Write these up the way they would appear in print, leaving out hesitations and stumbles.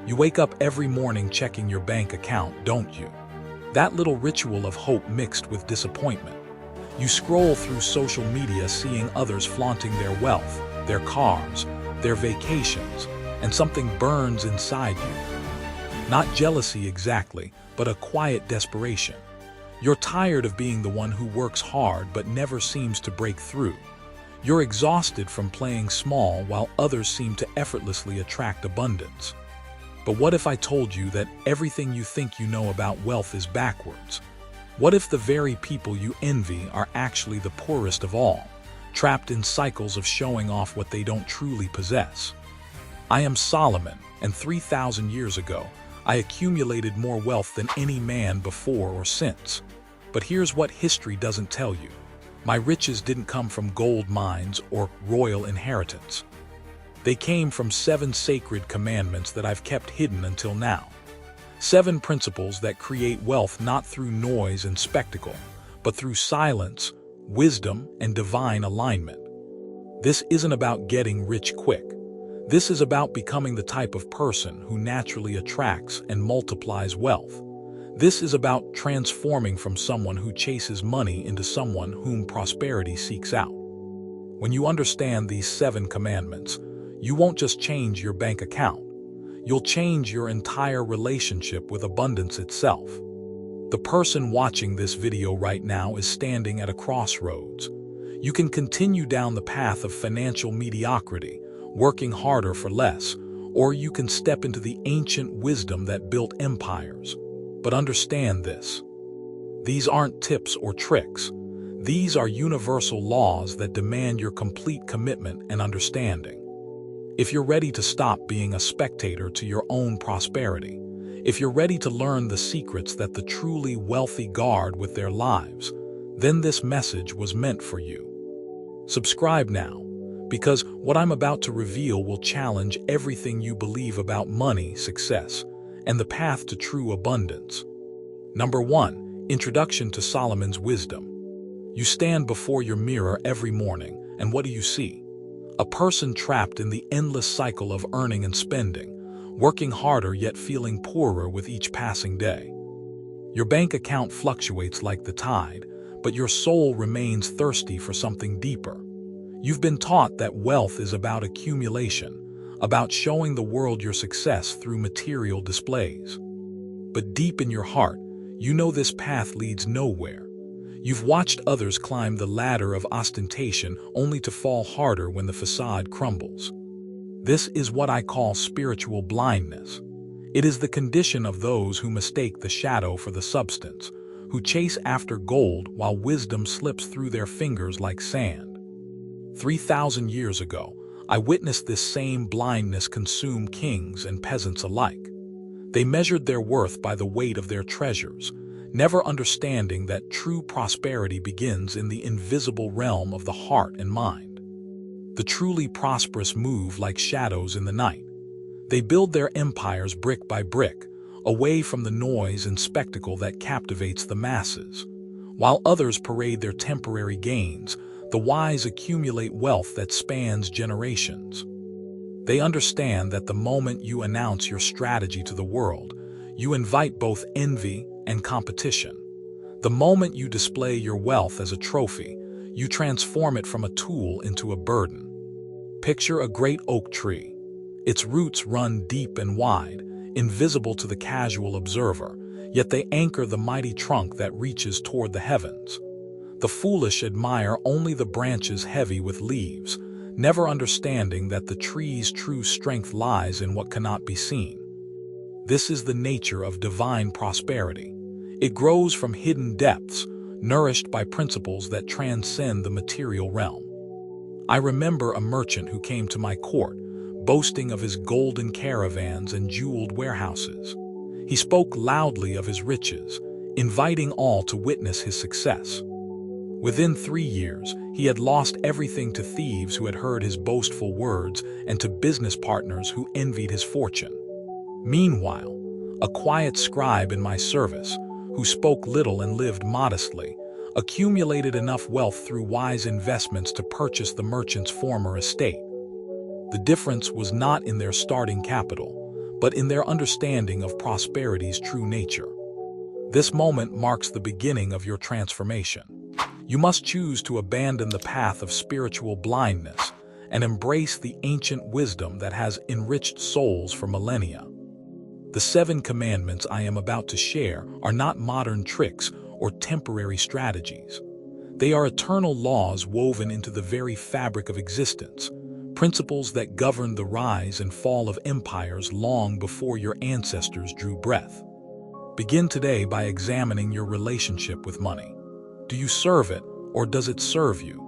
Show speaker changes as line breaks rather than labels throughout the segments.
You wake up every morning checking your bank account, don't you? That little ritual of hope mixed with disappointment. You scroll through social media seeing others flaunting their wealth, their cars, their vacations, and something burns inside you. Not jealousy exactly, but a quiet desperation. You're tired of being the one who works hard but never seems to break through. You're exhausted from playing small while others seem to effortlessly attract abundance. But what if I told you that everything you think you know about wealth is backwards? What if the very people you envy are actually the poorest of all, trapped in cycles of showing off what they don't truly possess? I am Solomon, and 3,000 years ago, I accumulated more wealth than any man before or since. But here's what history doesn't tell you. My riches didn't come from gold mines or royal inheritance. They came from 7 sacred commandments that I've kept hidden until now. 7 principles that create wealth not through noise and spectacle, but through silence, wisdom, and divine alignment. This isn't about getting rich quick. This is about becoming the type of person who naturally attracts and multiplies wealth. This is about transforming from someone who chases money into someone whom prosperity seeks out. When you understand these 7 commandments, you won't just change your bank account. You'll change your entire relationship with abundance itself. The person watching this video right now is standing at a crossroads. You can continue down the path of financial mediocrity, working harder for less, or you can step into the ancient wisdom that built empires. But understand this. These aren't tips or tricks. These are universal laws that demand your complete commitment and understanding. If you're ready to stop being a spectator to your own prosperity, if you're ready to learn the secrets that the truly wealthy guard with their lives, then this message was meant for you. Subscribe now, because what I'm about to reveal will challenge everything you believe about money, success, and the path to true abundance. Number 1. Introduction to Solomon's wisdom. You stand before your mirror every morning, and what do you see? A person trapped in the endless cycle of earning and spending, working harder yet feeling poorer with each passing day. Your bank account fluctuates like the tide, but your soul remains thirsty for something deeper. You've been taught that wealth is about accumulation, about showing the world your success through material displays. But deep in your heart, you know this path leads nowhere. You've watched others climb the ladder of ostentation only to fall harder when the facade crumbles. This is what I call spiritual blindness. It is the condition of those who mistake the shadow for the substance, who chase after gold while wisdom slips through their fingers like sand. 3,000 years ago, I witnessed this same blindness consume kings and peasants alike. They measured their worth by the weight of their treasures, never understanding that true prosperity begins in the invisible realm of the heart and mind. The truly prosperous move like shadows in the night. They build their empires brick by brick, away from the noise and spectacle that captivates the masses. While others parade their temporary gains, the wise accumulate wealth that spans generations. They understand that the moment you announce your strategy to the world, you invite both envy and competition. The moment you display your wealth as a trophy, you transform it from a tool into a burden. Picture a great oak tree. Its roots run deep and wide, invisible to the casual observer, yet they anchor the mighty trunk that reaches toward the heavens. The foolish admire only the branches heavy with leaves, never understanding that the tree's true strength lies in what cannot be seen. This is the nature of divine prosperity. It grows from hidden depths, nourished by principles that transcend the material realm. I remember a merchant who came to my court, boasting of his golden caravans and jeweled warehouses. He spoke loudly of his riches, inviting all to witness his success. Within 3 years, he had lost everything to thieves who had heard his boastful words and to business partners who envied his fortune. Meanwhile, a quiet scribe in my service, who spoke little and lived modestly, accumulated enough wealth through wise investments to purchase the merchant's former estate. The difference was not in their starting capital, but in their understanding of prosperity's true nature. This moment marks the beginning of your transformation. You must choose to abandon the path of spiritual blindness and embrace the ancient wisdom that has enriched souls for millennia. The 7 commandments I am about to share are not modern tricks or temporary strategies. They are eternal laws woven into the very fabric of existence, principles that governed the rise and fall of empires long before your ancestors drew breath. Begin today by examining your relationship with money. Do you serve it, or does it serve you?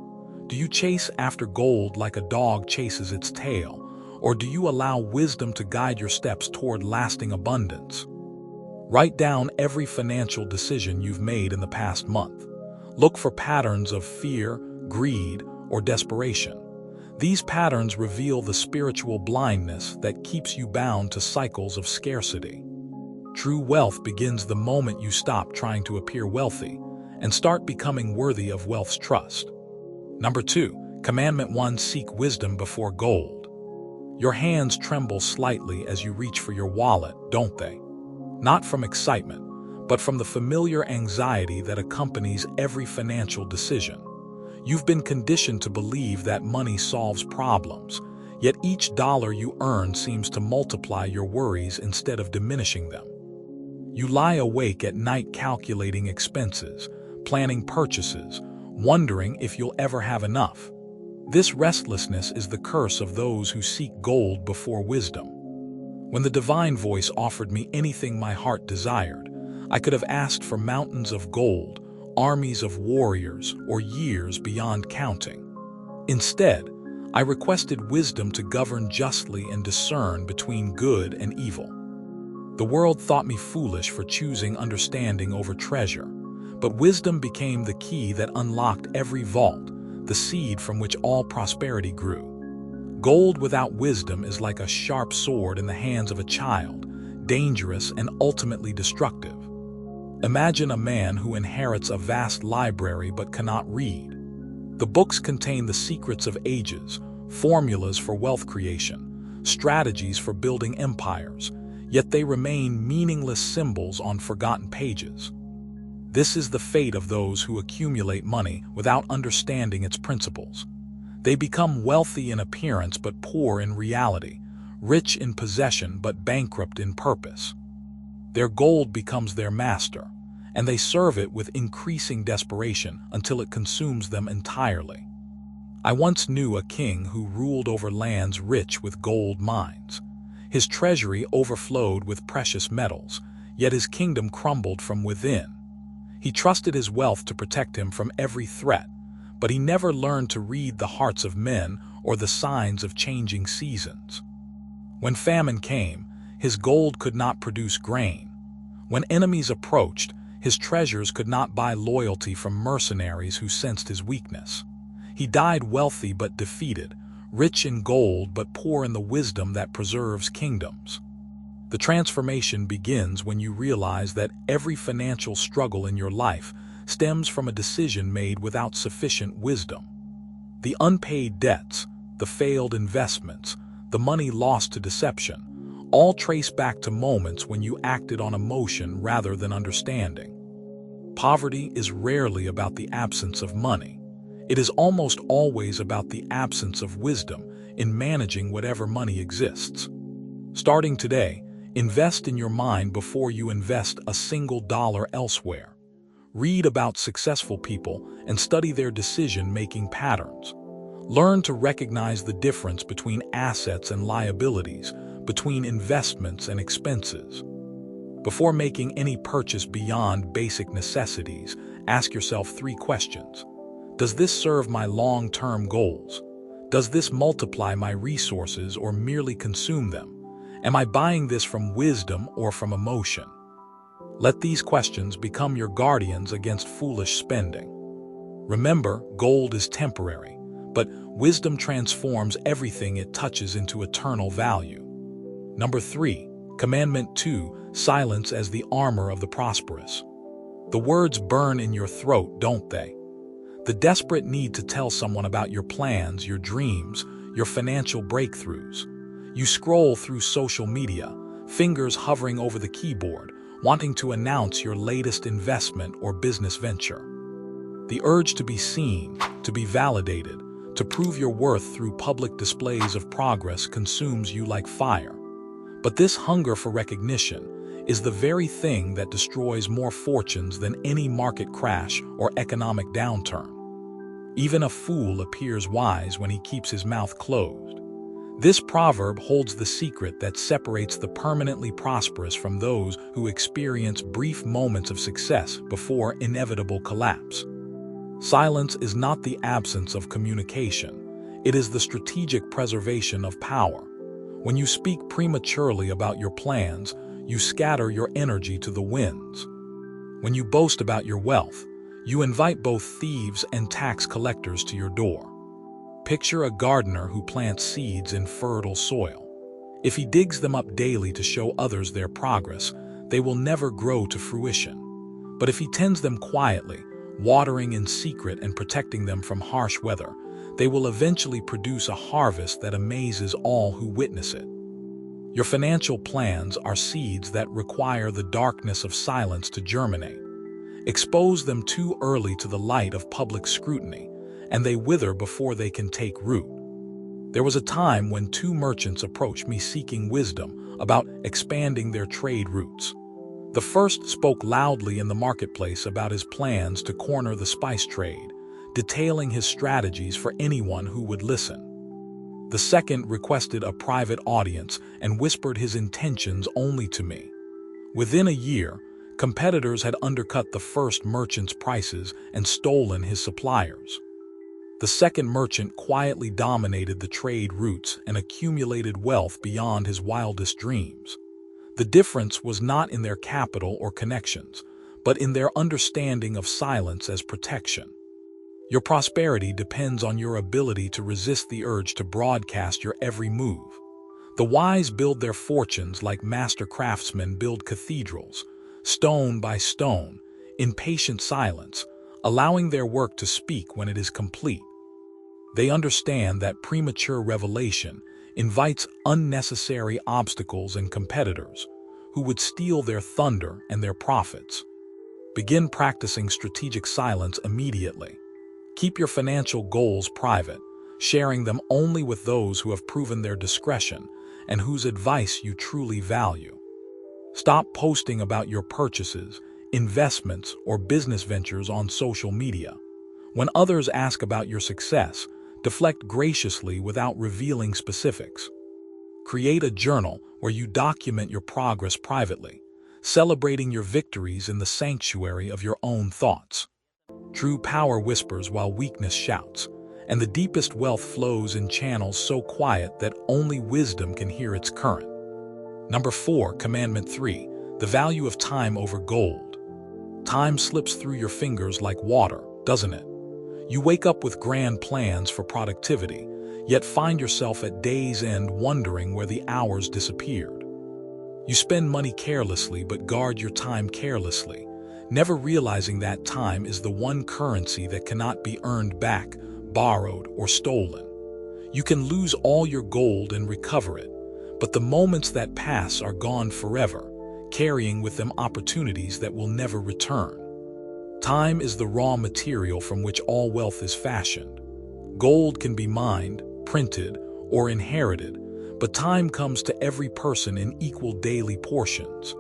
Do you chase after gold like a dog chases its tail, or do you allow wisdom to guide your steps toward lasting abundance? Write down every financial decision you've made in the past month. Look for patterns of fear, greed, or desperation. These patterns reveal the spiritual blindness that keeps you bound to cycles of scarcity. True wealth begins the moment you stop trying to appear wealthy and start becoming worthy of wealth's trust. Number 2, Commandment 1, seek wisdom before gold. Your hands tremble slightly as you reach for your wallet, don't they? Not from excitement, but from the familiar anxiety that accompanies every financial decision. You've been conditioned to believe that money solves problems, yet each dollar you earn seems to multiply your worries instead of diminishing them. You lie awake at night calculating expenses, planning purchases, wondering if you'll ever have enough. This restlessness is the curse of those who seek gold before wisdom. When the divine voice offered me anything my heart desired, I could have asked for mountains of gold, armies of warriors, or years beyond counting. Instead, I requested wisdom to govern justly and discern between good and evil. The world thought me foolish for choosing understanding over treasure, but wisdom became the key that unlocked every vault, the seed from which all prosperity grew. Gold without wisdom is like a sharp sword in the hands of a child, dangerous and ultimately destructive. Imagine a man who inherits a vast library but cannot read. The books contain the secrets of ages, formulas for wealth creation, strategies for building empires, yet they remain meaningless symbols on forgotten pages. This is the fate of those who accumulate money without understanding its principles. They become wealthy in appearance but poor in reality, rich in possession but bankrupt in purpose. Their gold becomes their master, and they serve it with increasing desperation until it consumes them entirely. I once knew a king who ruled over lands rich with gold mines. His treasury overflowed with precious metals, yet his kingdom crumbled from within. He trusted his wealth to protect him from every threat, but he never learned to read the hearts of men or the signs of changing seasons. When famine came, his gold could not produce grain. When enemies approached, his treasures could not buy loyalty from mercenaries who sensed his weakness. He died wealthy but defeated, rich in gold but poor in the wisdom that preserves kingdoms. The transformation begins when you realize that every financial struggle in your life stems from a decision made without sufficient wisdom. The unpaid debts, the failed investments, the money lost to deception, all trace back to moments when you acted on emotion rather than understanding. Poverty is rarely about the absence of money. It is almost always about the absence of wisdom in managing whatever money exists. Starting today, invest in your mind before you invest a single dollar elsewhere. Read about successful people and study their decision-making patterns. Learn to recognize the difference between assets and liabilities, between investments and expenses. Before making any purchase beyond basic necessities, ask yourself 3 questions. Does this serve my long-term goals? Does this multiply my resources or merely consume them? Am I buying this from wisdom or from emotion? Let these questions become your guardians against foolish spending. Remember, gold is temporary, but wisdom transforms everything it touches into eternal value. Number 3, Commandment 2, silence as the armor of the prosperous. The words burn in your throat, don't they? The desperate need to tell someone about your plans, your dreams, your financial breakthroughs. You scroll through social media, fingers hovering over the keyboard, wanting to announce your latest investment or business venture. The urge to be seen, to be validated, to prove your worth through public displays of progress consumes you like fire. But this hunger for recognition is the very thing that destroys more fortunes than any market crash or economic downturn. Even a fool appears wise when he keeps his mouth closed. This proverb holds the secret that separates the permanently prosperous from those who experience brief moments of success before inevitable collapse. Silence is not the absence of communication. It is the strategic preservation of power. When you speak prematurely about your plans, you scatter your energy to the winds. When you boast about your wealth, you invite both thieves and tax collectors to your door. Picture a gardener who plants seeds in fertile soil. If he digs them up daily to show others their progress, they will never grow to fruition. But if he tends them quietly, watering in secret and protecting them from harsh weather, they will eventually produce a harvest that amazes all who witness it. Your financial plans are seeds that require the darkness of silence to germinate. Expose them too early to the light of public scrutiny, and they wither before they can take root. There was a time when two merchants approached me seeking wisdom about expanding their trade routes. The first spoke loudly in the marketplace about his plans to corner the spice trade, detailing his strategies for anyone who would listen. The second requested a private audience and whispered his intentions only to me. Within a year, competitors had undercut the first merchant's prices and stolen his suppliers. The second merchant quietly dominated the trade routes and accumulated wealth beyond his wildest dreams. The difference was not in their capital or connections, but in their understanding of silence as protection. Your prosperity depends on your ability to resist the urge to broadcast your every move. The wise build their fortunes like master craftsmen build cathedrals, stone by stone, in patient silence, allowing their work to speak when it is complete. They understand that premature revelation invites unnecessary obstacles and competitors who would steal their thunder and their profits. Begin practicing strategic silence immediately. Keep your financial goals private, sharing them only with those who have proven their discretion and whose advice you truly value. Stop posting about your purchases, investments, or business ventures on social media. When others ask about your success, deflect graciously without revealing specifics. Create a journal where you document your progress privately, celebrating your victories in the sanctuary of your own thoughts. True power whispers while weakness shouts, and the deepest wealth flows in channels so quiet that only wisdom can hear its current. Number 4, Commandment 3, the value of time over gold. Time slips through your fingers like water, doesn't it? You wake up with grand plans for productivity, yet find yourself at day's end wondering where the hours disappeared. You spend money carelessly but guard your time carelessly, never realizing that time is the one currency that cannot be earned back, borrowed, or stolen. You can lose all your gold and recover it, but the moments that pass are gone forever, carrying with them opportunities that will never return. Time is the raw material from which all wealth is fashioned. Gold can be mined, printed, or inherited, but time comes to every person in equal daily portions.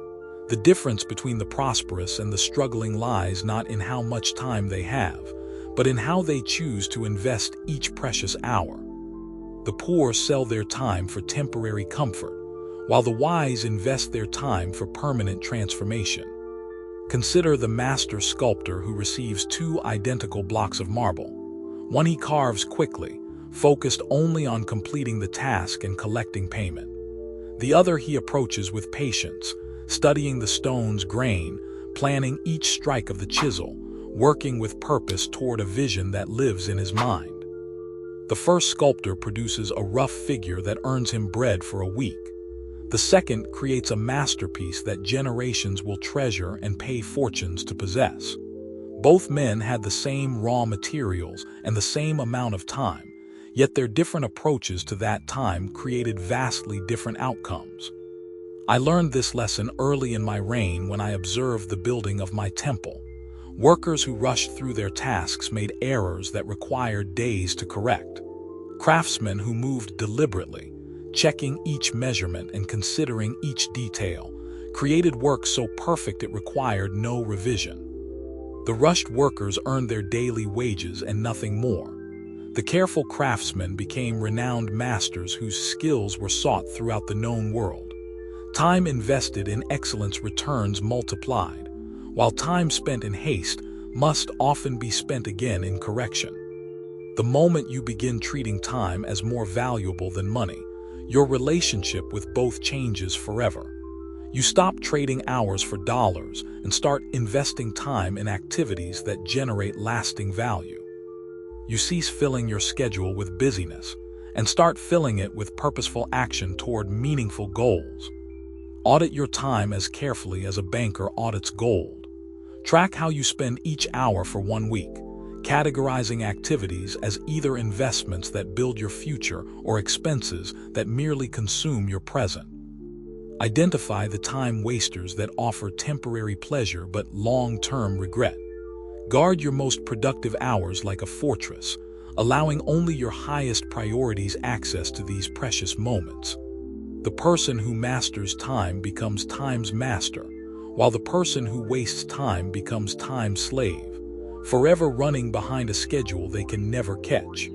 The difference between the prosperous and the struggling lies not in how much time they have, but in how they choose to invest each precious hour. The poor sell their time for temporary comfort, while the wise invest their time for permanent transformation. Consider the master sculptor who receives 2 identical blocks of marble. One he carves quickly, focused only on completing the task and collecting payment. The other he approaches with patience, studying the stone's grain, planning each strike of the chisel, working with purpose toward a vision that lives in his mind. The first sculptor produces a rough figure that earns him bread for a week. The second creates a masterpiece that generations will treasure and pay fortunes to possess. Both men had the same raw materials and the same amount of time, yet their different approaches to that time created vastly different outcomes. I learned this lesson early in my reign when I observed the building of my temple. Workers who rushed through their tasks made errors that required days to correct. Craftsmen who moved deliberately, checking each measurement and considering each detail, created work so perfect it required no revision. The rushed workers earned their daily wages and nothing more. The careful craftsmen became renowned masters whose skills were sought throughout the known world. Time invested in excellence returns multiplied, while time spent in haste must often be spent again in correction. The moment you begin treating time as more valuable than money, your relationship with both changes forever. You stop trading hours for dollars and start investing time in activities that generate lasting value. You cease filling your schedule with busyness and start filling it with purposeful action toward meaningful goals. Audit your time as carefully as a banker audits gold. Track how you spend each hour for 1 week, categorizing activities as either investments that build your future or expenses that merely consume your present. Identify the time wasters that offer temporary pleasure but long-term regret. Guard your most productive hours like a fortress, allowing only your highest priorities access to these precious moments. The person who masters time becomes time's master, while the person who wastes time becomes time's slave, forever running behind a schedule they can never catch.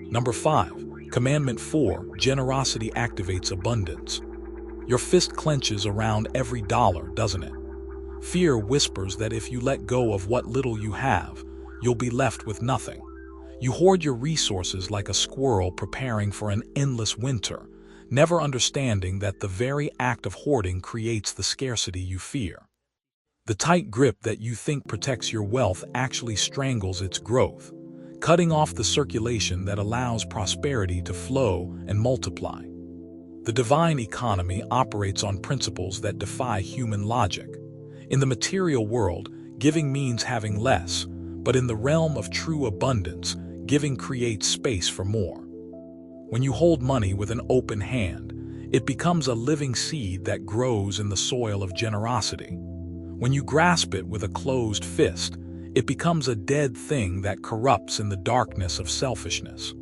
Number 5. Commandment 4. Generosity activates abundance. Your fist clenches around every dollar, doesn't it? Fear whispers that if you let go of what little you have, you'll be left with nothing. You hoard your resources like a squirrel preparing for an endless winter, never understanding that the very act of hoarding creates the scarcity you fear. The tight grip that you think protects your wealth actually strangles its growth, cutting off the circulation that allows prosperity to flow and multiply. The divine economy operates on principles that defy human logic. In the material world, giving means having less, but in the realm of true abundance, giving creates space for more. When you hold money with an open hand, it becomes a living seed that grows in the soil of generosity. When you grasp it with a closed fist, it becomes a dead thing that corrupts in the darkness of selfishness.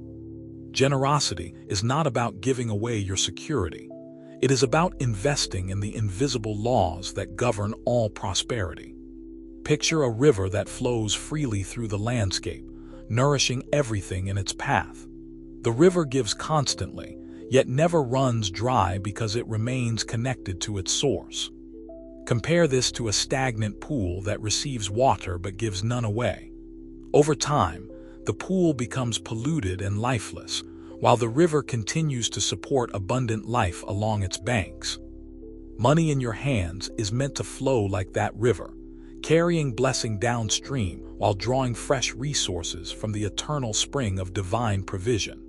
Generosity is not about giving away your security. It is about investing in the invisible laws that govern all prosperity. Picture a river that flows freely through the landscape, nourishing everything in its path. The river gives constantly, yet never runs dry because it remains connected to its source. Compare this to a stagnant pool that receives water but gives none away. Over time, the pool becomes polluted and lifeless, while the river continues to support abundant life along its banks. Money in your hands is meant to flow like that river, carrying blessing downstream while drawing fresh resources from the eternal spring of divine provision.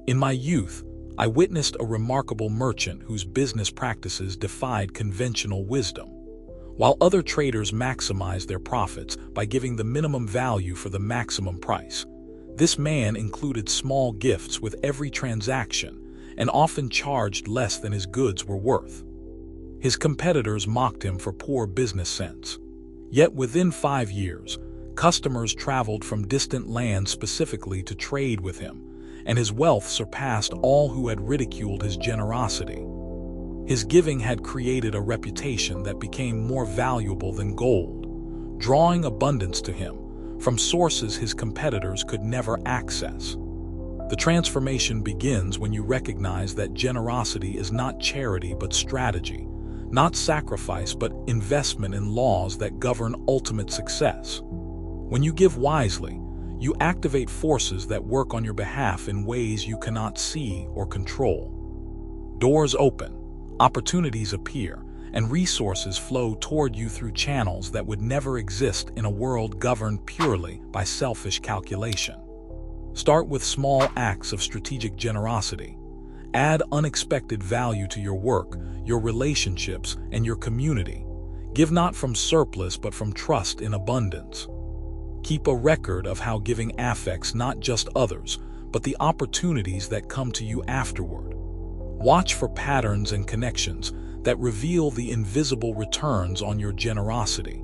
In my youth, I witnessed a remarkable merchant whose business practices defied conventional wisdom. While other traders maximized their profits by giving the minimum value for the maximum price, this man included small gifts with every transaction and often charged less than his goods were worth. His competitors mocked him for poor business sense. Yet within 5 years, customers traveled from distant lands specifically to trade with him, and his wealth surpassed all who had ridiculed his generosity. His giving had created a reputation that became more valuable than gold, drawing abundance to him from sources his competitors could never access. The transformation begins when you recognize that generosity is not charity but strategy, not sacrifice but investment in laws that govern ultimate success. When you give wisely, you activate forces that work on your behalf in ways you cannot see or control. Doors open, opportunities appear, and resources flow toward you through channels that would never exist in a world governed purely by selfish calculation. Start with small acts of strategic generosity. Add unexpected value to your work, your relationships, and your community. Give not from surplus but from trust in abundance. Keep a record of how giving affects not just others, but the opportunities that come to you afterward. Watch for patterns and connections, that reveal the invisible returns on your generosity.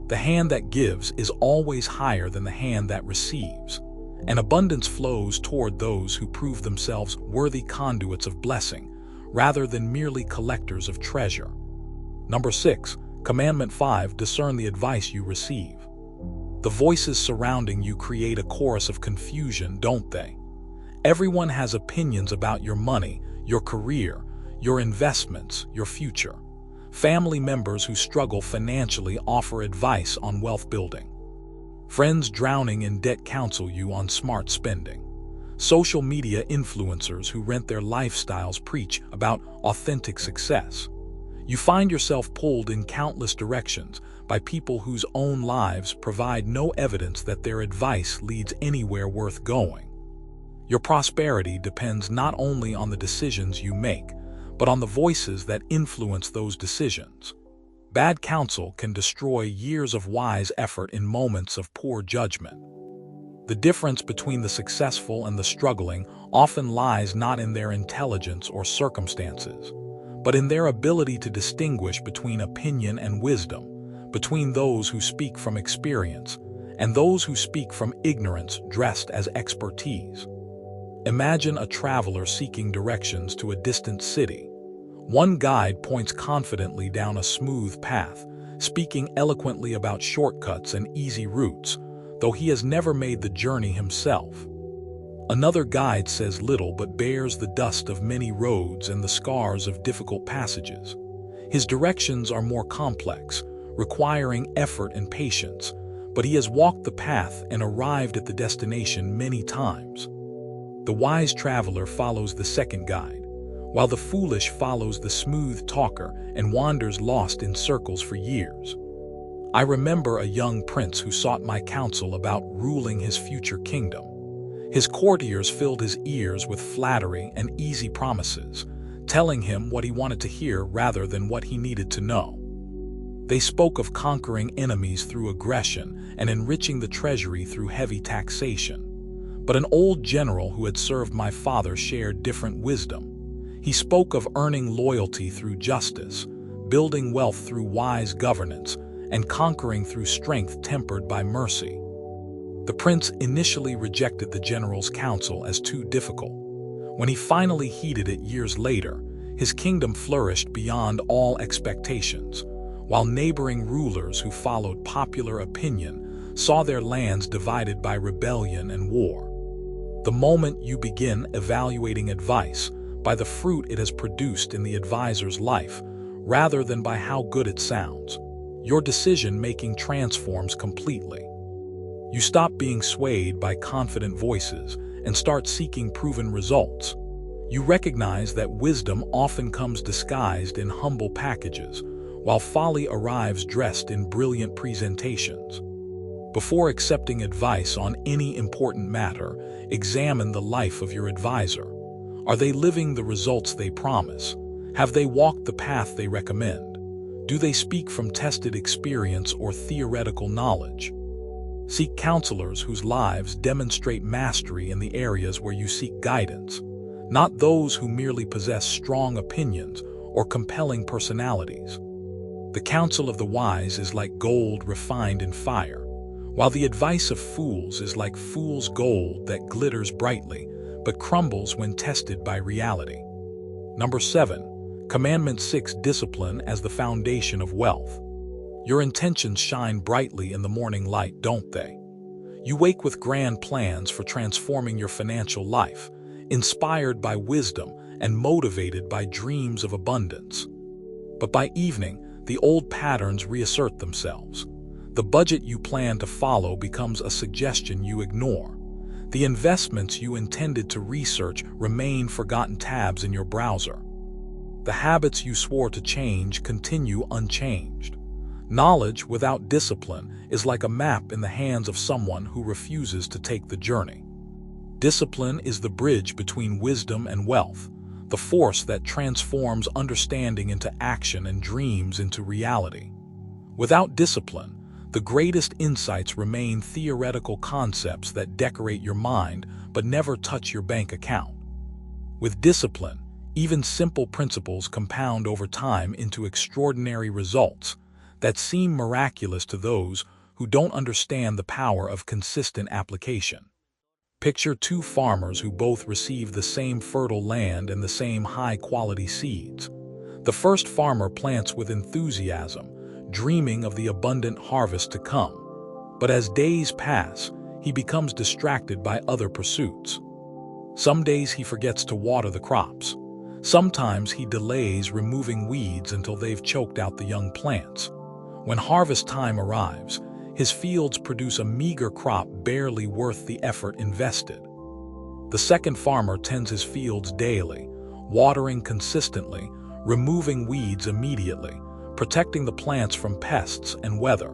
The hand that gives is always higher than the hand that receives, and abundance flows toward those who prove themselves worthy conduits of blessing, rather than merely collectors of treasure. Number 6. Commandment 5. Discern the advice you receive. The voices surrounding you create a chorus of confusion, don't they? Everyone has opinions about your money, your career, your investments, your future. Family members who struggle financially offer advice on wealth building. Friends drowning in debt counsel you on smart spending. Social media influencers who rent their lifestyles preach about authentic success. You find yourself pulled in countless directions by people whose own lives provide no evidence that their advice leads anywhere worth going. Your prosperity depends not only on the decisions you make, but on the voices that influence those decisions. Bad counsel can destroy years of wise effort in moments of poor judgment. The difference between the successful and the struggling often lies not in their intelligence or circumstances, but in their ability to distinguish between opinion and wisdom, between those who speak from experience and those who speak from ignorance dressed as expertise. Imagine a traveler seeking directions to a distant city. One guide points confidently down a smooth path, speaking eloquently about shortcuts and easy routes, though he has never made the journey himself. Another guide says little but bears the dust of many roads and the scars of difficult passages. His directions are more complex, requiring effort and patience, but he has walked the path and arrived at the destination many times. The wise traveler follows the second guide, while the foolish follows the smooth talker and wanders lost in circles for years. I remember a young prince who sought my counsel about ruling his future kingdom. His courtiers filled his ears with flattery and easy promises, telling him what he wanted to hear rather than what he needed to know. They spoke of conquering enemies through aggression and enriching the treasury through heavy taxation. But an old general who had served my father shared different wisdom. He spoke of earning loyalty through justice, building wealth through wise governance, and conquering through strength tempered by mercy. The prince initially rejected the general's counsel as too difficult. When he finally heeded it years later, his kingdom flourished beyond all expectations, while neighboring rulers who followed popular opinion saw their lands divided by rebellion and war. The moment you begin evaluating advice by the fruit it has produced in the advisor's life, rather than by how good it sounds, your decision-making transforms completely. You stop being swayed by confident voices and start seeking proven results. You recognize that wisdom often comes disguised in humble packages, while folly arrives dressed in brilliant presentations. Before accepting advice on any important matter, examine the life of your advisor. Are they living the results they promise? Have they walked the path they recommend? Do they speak from tested experience or theoretical knowledge? Seek counselors whose lives demonstrate mastery in the areas where you seek guidance, not those who merely possess strong opinions or compelling personalities. The counsel of the wise is like gold refined in fire, while the advice of fools is like fool's gold that glitters brightly but crumbles when tested by reality. Number 7. Commandment 6. Discipline as the foundation of wealth. Your intentions shine brightly in the morning light, don't they? You wake with grand plans for transforming your financial life, inspired by wisdom and motivated by dreams of abundance. But by evening, the old patterns reassert themselves. The budget you plan to follow becomes a suggestion you ignore. The investments you intended to research remain forgotten tabs in your browser. The habits you swore to change continue unchanged. Knowledge without discipline is like a map in the hands of someone who refuses to take the journey. Discipline is the bridge between wisdom and wealth, the force that transforms understanding into action and dreams into reality. Without discipline, the greatest insights remain theoretical concepts that decorate your mind but never touch your bank account. With discipline, Even simple principles compound over time into extraordinary results that seem miraculous to those who don't understand the power of consistent application. Picture two farmers who both receive the same fertile land and the same high-quality seeds. The first farmer plants with enthusiasm, dreaming of the abundant harvest to come. But as days pass, he becomes distracted by other pursuits. Some days he forgets to water the crops. Sometimes he delays removing weeds until they've choked out the young plants. When harvest time arrives, his fields produce a meager crop barely worth the effort invested. The second farmer tends his fields daily, watering consistently, removing weeds immediately, protecting the plants from pests and weather.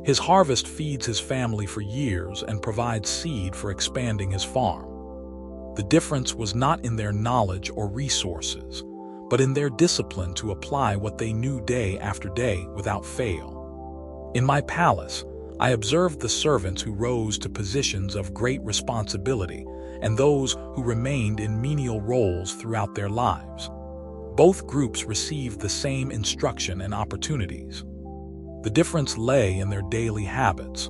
His harvest feeds his family for years and provides seed for expanding his farm. The difference was not in their knowledge or resources, but in their discipline to apply what they knew day after day without fail. In my palace, I observed the servants who rose to positions of great responsibility and those who remained in menial roles throughout their lives. Both groups received the same instruction and opportunities. The difference lay in their daily habits.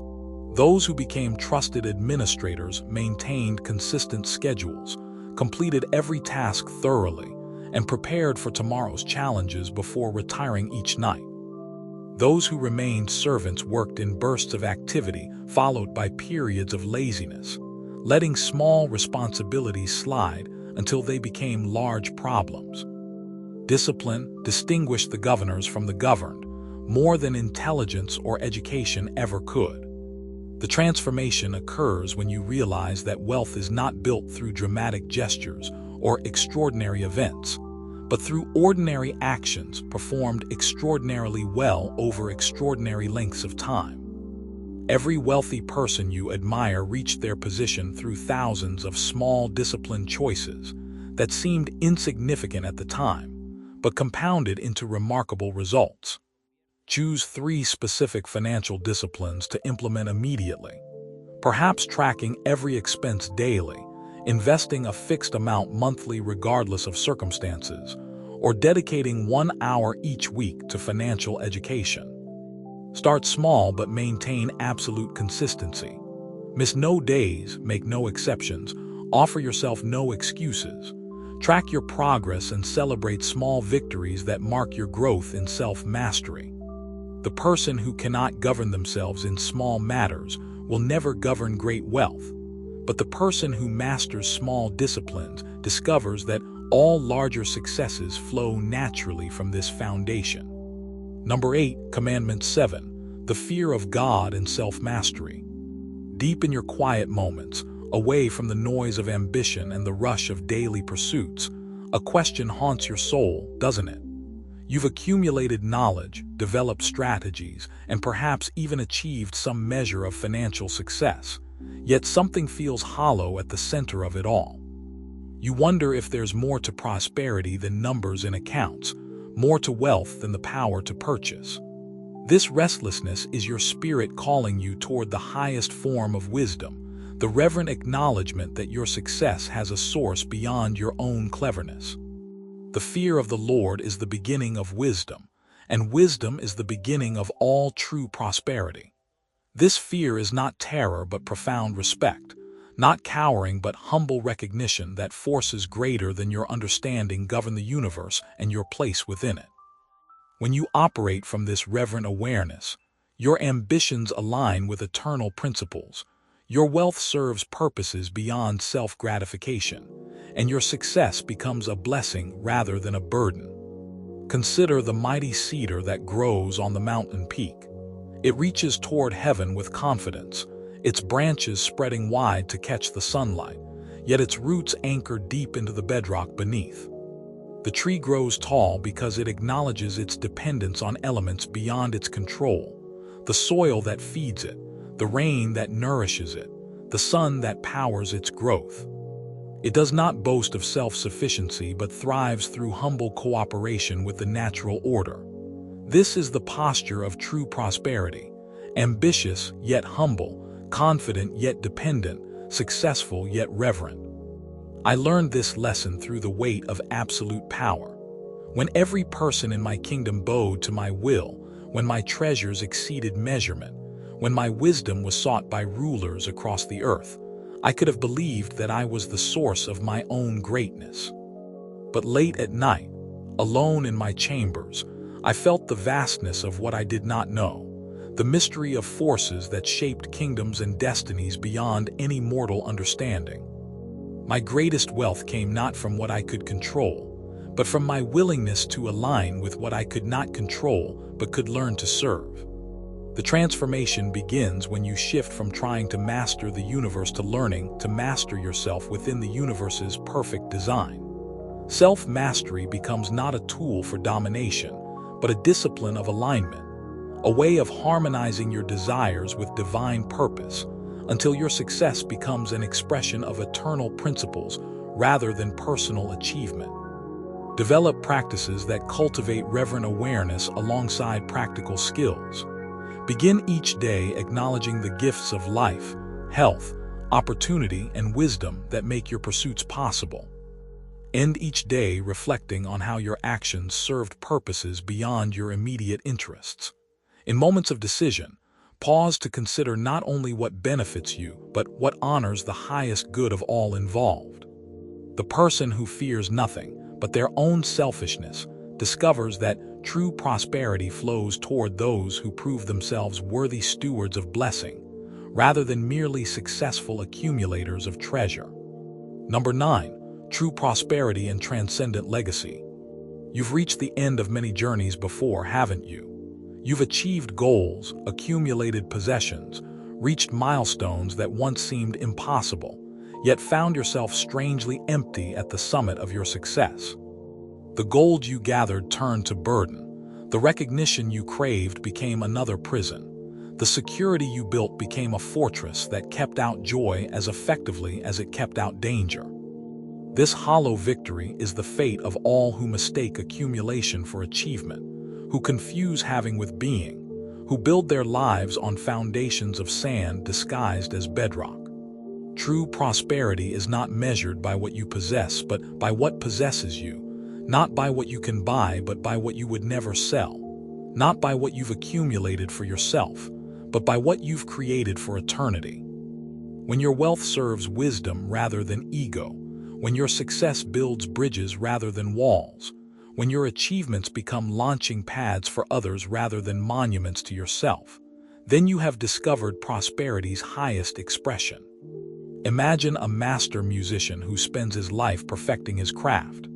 Those who became trusted administrators maintained consistent schedules, completed every task thoroughly, and prepared for tomorrow's challenges before retiring each night. Those who remained servants worked in bursts of activity, followed by periods of laziness, letting small responsibilities slide until they became large problems. Discipline distinguished the governors from the governed, more than intelligence or education ever could. The transformation occurs when you realize that wealth is not built through dramatic gestures or extraordinary events, but through ordinary actions performed extraordinarily well over extraordinary lengths of time. Every wealthy person you admire reached their position through thousands of small disciplined choices that seemed insignificant at the time, but compounded into remarkable results. Choose 3 specific financial disciplines to implement immediately. Perhaps tracking every expense daily, investing a fixed amount monthly regardless of circumstances, or dedicating 1 hour each week to financial education. Start small but maintain absolute consistency. Miss no days, make no exceptions, offer yourself no excuses. Track your progress and celebrate small victories that mark your growth in self-mastery. The person who cannot govern themselves in small matters will never govern great wealth, but the person who masters small disciplines discovers that all larger successes flow naturally from this foundation. Number 8, Commandment 7, the fear of God and self-mastery. Deep in your quiet moments, away from the noise of ambition and the rush of daily pursuits, a question haunts your soul, doesn't it? You've accumulated knowledge, developed strategies, and perhaps even achieved some measure of financial success, yet something feels hollow at the center of it all. You wonder if there's more to prosperity than numbers in accounts, more to wealth than the power to purchase. This restlessness is your spirit calling you toward the highest form of wisdom, the reverent acknowledgement that your success has a source beyond your own cleverness. The fear of the Lord is the beginning of wisdom, and wisdom is the beginning of all true prosperity. This fear is not terror but profound respect, not cowering but humble recognition that forces greater than your understanding govern the universe and your place within it. When you operate from this reverent awareness, your ambitions align with eternal principles, your wealth serves purposes beyond self-gratification, and your success becomes a blessing rather than a burden. Consider the mighty cedar that grows on the mountain peak. It reaches toward heaven with confidence, its branches spreading wide to catch the sunlight, yet its roots anchor deep into the bedrock beneath. The tree grows tall because it acknowledges its dependence on elements beyond its control, the soil that feeds it, the rain that nourishes it, the sun that powers its growth. It does not boast of self-sufficiency but thrives through humble cooperation with the natural order. This is the posture of true prosperity, ambitious yet humble, confident yet dependent, successful yet reverent. I learned this lesson through the weight of absolute power. When every person in my kingdom bowed to my will, when my treasures exceeded measurement, when my wisdom was sought by rulers across the earth, I could have believed that I was the source of my own greatness. But late at night, alone in my chambers, I felt the vastness of what I did not know, the mystery of forces that shaped kingdoms and destinies beyond any mortal understanding. My greatest wealth came not from what I could control, but from my willingness to align with what I could not control but could learn to serve. The transformation begins when you shift from trying to master the universe to learning to master yourself within the universe's perfect design. Self-mastery becomes not a tool for domination, but a discipline of alignment, a way of harmonizing your desires with divine purpose until your success becomes an expression of eternal principles rather than personal achievement. Develop practices that cultivate reverent awareness alongside practical skills. Begin each day acknowledging the gifts of life, health, opportunity, and wisdom that make your pursuits possible. End each day reflecting on how your actions served purposes beyond your immediate interests. In moments of decision, pause to consider not only what benefits you, but what honors the highest good of all involved. The person who fears nothing but their own selfishness discovers that true prosperity flows toward those who prove themselves worthy stewards of blessing, rather than merely successful accumulators of treasure. Number 9. True prosperity and transcendent legacy. You've reached the end of many journeys before, haven't you? You've achieved goals, accumulated possessions, reached milestones that once seemed impossible, yet found yourself strangely empty at the summit of your success. The gold you gathered turned to burden. The recognition you craved became another prison. The security you built became a fortress that kept out joy as effectively as it kept out danger. This hollow victory is the fate of all who mistake accumulation for achievement, who confuse having with being, who build their lives on foundations of sand disguised as bedrock. True prosperity is not measured by what you possess, but by what possesses you. Not by what you can buy, but by what you would never sell. Not by what you've accumulated for yourself, but by what you've created for eternity. When your wealth serves wisdom rather than ego, when your success builds bridges rather than walls, when your achievements become launching pads for others rather than monuments to yourself, then you have discovered prosperity's highest expression. Imagine a master musician who spends his life perfecting his craft.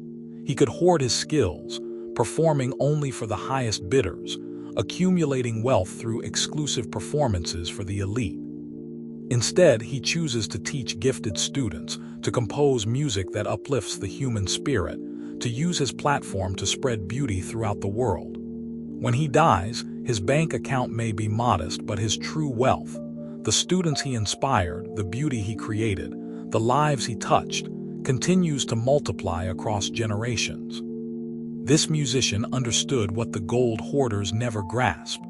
He could hoard his skills, performing only for the highest bidders, accumulating wealth through exclusive performances for the elite. Instead, he chooses to teach gifted students, to compose music that uplifts the human spirit, to use his platform to spread beauty throughout the world. When he dies, his bank account may be modest, but his true wealth, the students he inspired, the beauty he created, the lives he touched, continues to multiply across generations. This musician understood what the gold hoarders never grasp,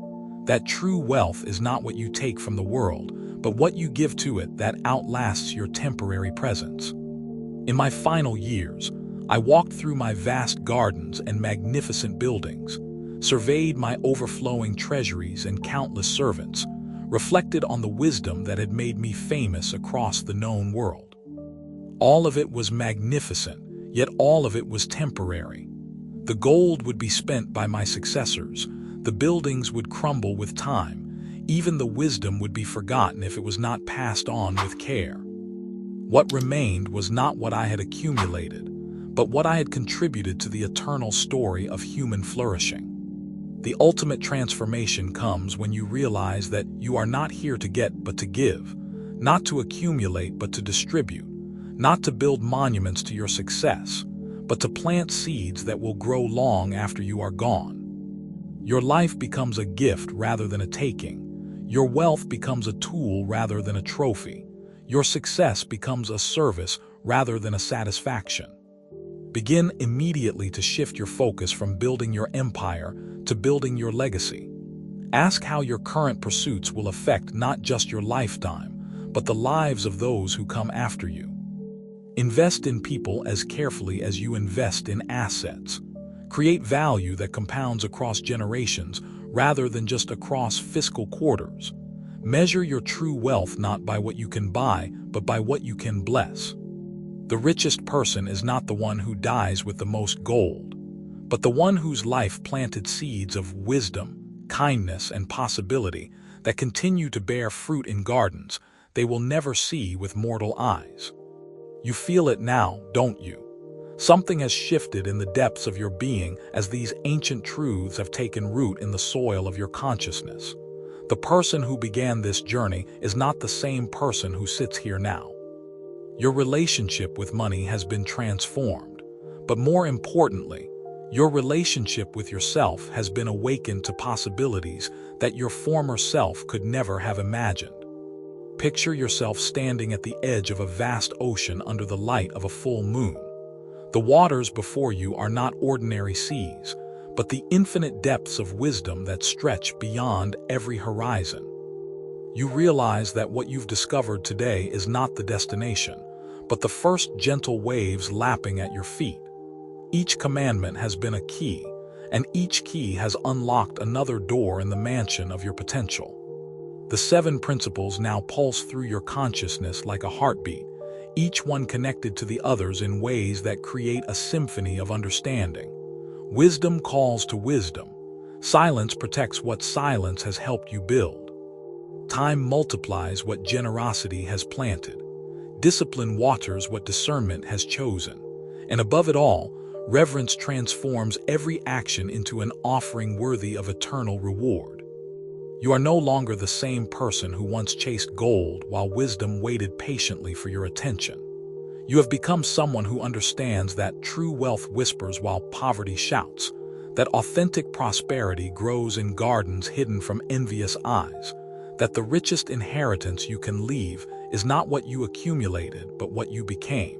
that true wealth is not what you take from the world, but what you give to it that outlasts your temporary presence. In my final years, I walked through my vast gardens and magnificent buildings, surveyed my overflowing treasuries and countless servants, reflected on the wisdom that had made me famous across the known world. All of it was magnificent, yet all of it was temporary. The gold would be spent by my successors, the buildings would crumble with time, even the wisdom would be forgotten if it was not passed on with care. What remained was not what I had accumulated, but what I had contributed to the eternal story of human flourishing. The ultimate transformation comes when you realize that you are not here to get but to give, not to accumulate but to distribute, not to build monuments to your success, but to plant seeds that will grow long after you are gone. Your life becomes a gift rather than a taking. Your wealth becomes a tool rather than a trophy. Your success becomes a service rather than a satisfaction. Begin immediately to shift your focus from building your empire to building your legacy. Ask how your current pursuits will affect not just your lifetime, but the lives of those who come after you. Invest in people as carefully as you invest in assets. Create value that compounds across generations rather than just across fiscal quarters. Measure your true wealth not by what you can buy, but by what you can bless. The richest person is not the one who dies with the most gold, but the one whose life planted seeds of wisdom, kindness, and possibility that continue to bear fruit in gardens they will never see with mortal eyes. You feel it now, don't you? Something has shifted in the depths of your being as these ancient truths have taken root in the soil of your consciousness. The person who began this journey is not the same person who sits here now. Your relationship with money has been transformed, but more importantly, your relationship with yourself has been awakened to possibilities that your former self could never have imagined. Picture yourself standing at the edge of a vast ocean under the light of a full moon. The waters before you are not ordinary seas, but the infinite depths of wisdom that stretch beyond every horizon. You realize that what you've discovered today is not the destination, but the first gentle waves lapping at your feet. Each commandment has been a key, and each key has unlocked another door in the mansion of your potential. The 7 principles now pulse through your consciousness like a heartbeat, each one connected to the others in ways that create a symphony of understanding. Wisdom calls to wisdom. Silence protects what silence has helped you build. Time multiplies what generosity has planted. Discipline waters what discernment has chosen. And above it all, reverence transforms every action into an offering worthy of eternal reward. You are no longer the same person who once chased gold while wisdom waited patiently for your attention. You have become someone who understands that true wealth whispers while poverty shouts, that authentic prosperity grows in gardens hidden from envious eyes, that the richest inheritance you can leave is not what you accumulated, but what you became.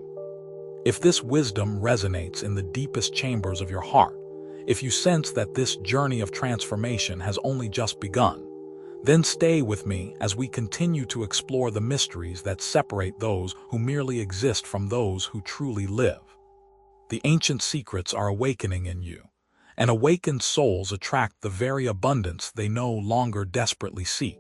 If this wisdom resonates in the deepest chambers of your heart, if you sense that this journey of transformation has only just begun, then stay with me as we continue to explore the mysteries that separate those who merely exist from those who truly live. The ancient secrets are awakening in you, and awakened souls attract the very abundance they no longer desperately seek.